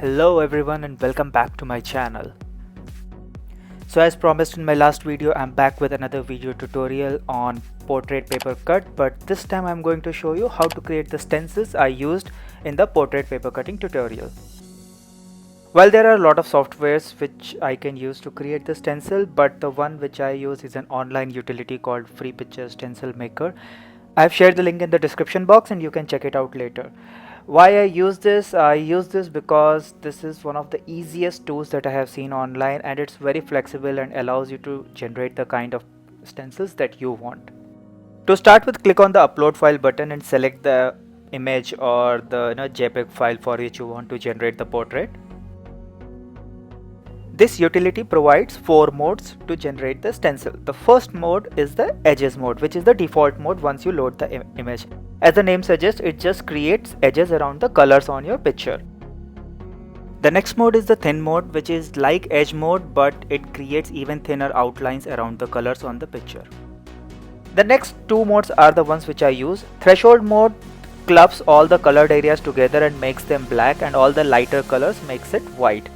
Hello everyone and welcome back to my channel. So as promised in my last video, I'm back with another video tutorial on portrait paper cut, but this time I'm going to show you how to create the stencils I used in the portrait paper cutting tutorial. While there are a lot of softwares which I can use to create the stencil, but the one which I use is an online utility called Free Picture Stencil Maker. I've shared the link in the description box and you can check it out later. Why I use this? I use this because this is one of the easiest tools that I have seen online, and it's very flexible and allows you to generate the kind of stencils that you want. To start with, click on the upload file button and select the image or the JPEG file for which you want to generate the portrait. This utility provides 4 modes to generate the stencil. The first mode is the edges mode, which is the default mode once you load the image. As the name suggests, it just creates edges around the colors on your picture. The next mode is the thin mode, which is like edge mode, but it creates even thinner outlines around the colors on the picture. The next 2 modes are the ones which I use. Threshold mode clubs all the colored areas together and makes them black, and all the lighter colors makes it white.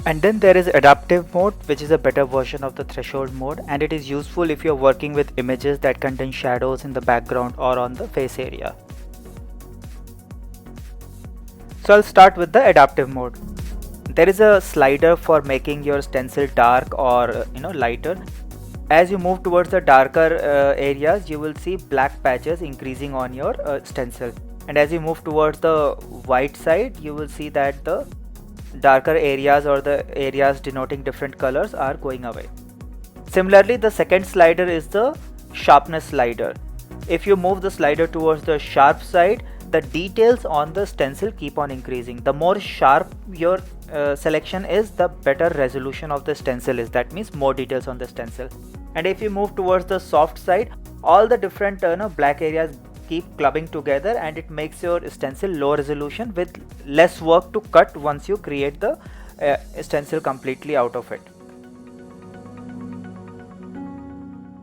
And then there is adaptive mode, which is a better version of the threshold mode, and it is useful if you're working with images that contain shadows in the background or on the face area. So I'll start with the adaptive mode. There is a slider for making your stencil dark or lighter. As you move towards the darker areas, you will see black patches increasing on your stencil, and as you move towards the white side, you will see that the darker areas or the areas denoting different colors are going away. Similarly, the second slider is the sharpness slider. If you move the slider towards the sharp side, the details on the stencil keep on increasing. The more sharp your selection is, the better resolution of the stencil is. That means more details on the stencil. And if you move towards the soft side, all the different black areas keep clubbing together, and it makes your stencil low resolution with less work to cut once you create the stencil completely out of it.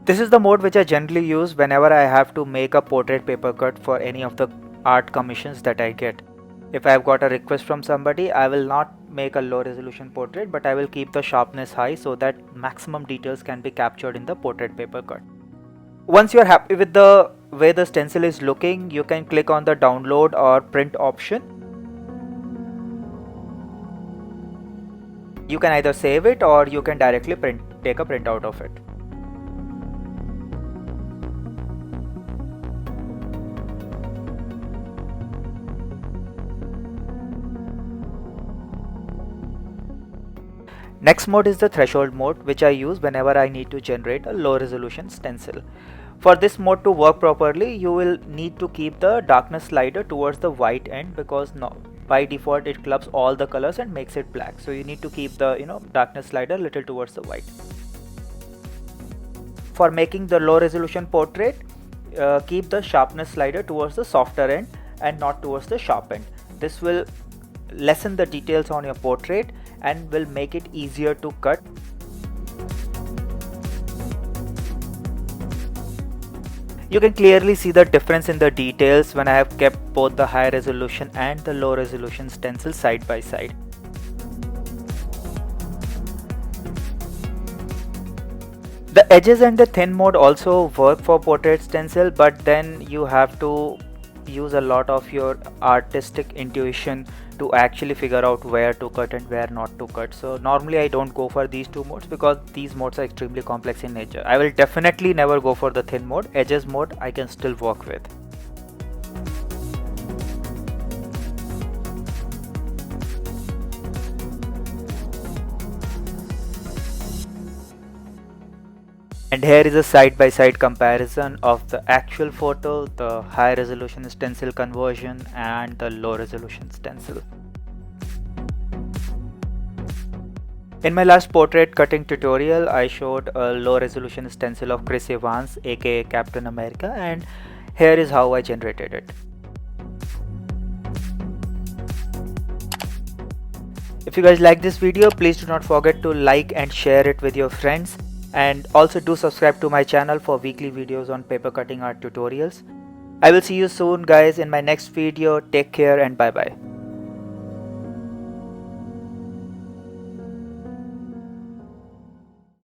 This is the mode which I generally use whenever I have to make a portrait paper cut for any of the art commissions that I get. If I have got a request from somebody, I will not make a low resolution portrait, but I will keep the sharpness high so that maximum details can be captured in the portrait paper cut. Once you are happy with the way the stencil is looking, you can click on the download or print option. You can either save it or you can directly take a print out of it. Next mode is the threshold mode, which I use whenever I need to generate a low resolution stencil. For this mode to work properly, you will need to keep the darkness slider towards the white end, because by default it clubs all the colors and makes it black. So you need to keep the darkness slider little towards the white. For making the low resolution portrait, keep the sharpness slider towards the softer end and not towards the sharp end. This will lessen the details on your portrait and will make it easier to cut. You can clearly see the difference in the details when I have kept both the high resolution and the low resolution stencil side by side. The edges and the thin mode also work for portrait stencil, but then you have to use a lot of your artistic intuition to actually figure out where to cut and where not to cut. So normally I don't go for these 2 modes because these modes are extremely complex in nature. I will definitely never go for the thin mode. Edges mode I can still work with. And here is a side-by-side comparison of the actual photo, the high resolution stencil conversion and the low resolution stencil. In my last portrait cutting tutorial, I showed a low resolution stencil of Chris Evans, aka Captain America, and here is how I generated it. If you guys like this video, please do not forget to like and share it with your friends. And also do subscribe to my channel for weekly videos on paper cutting art tutorials. I will see you soon guys in my next video. Take care and bye bye.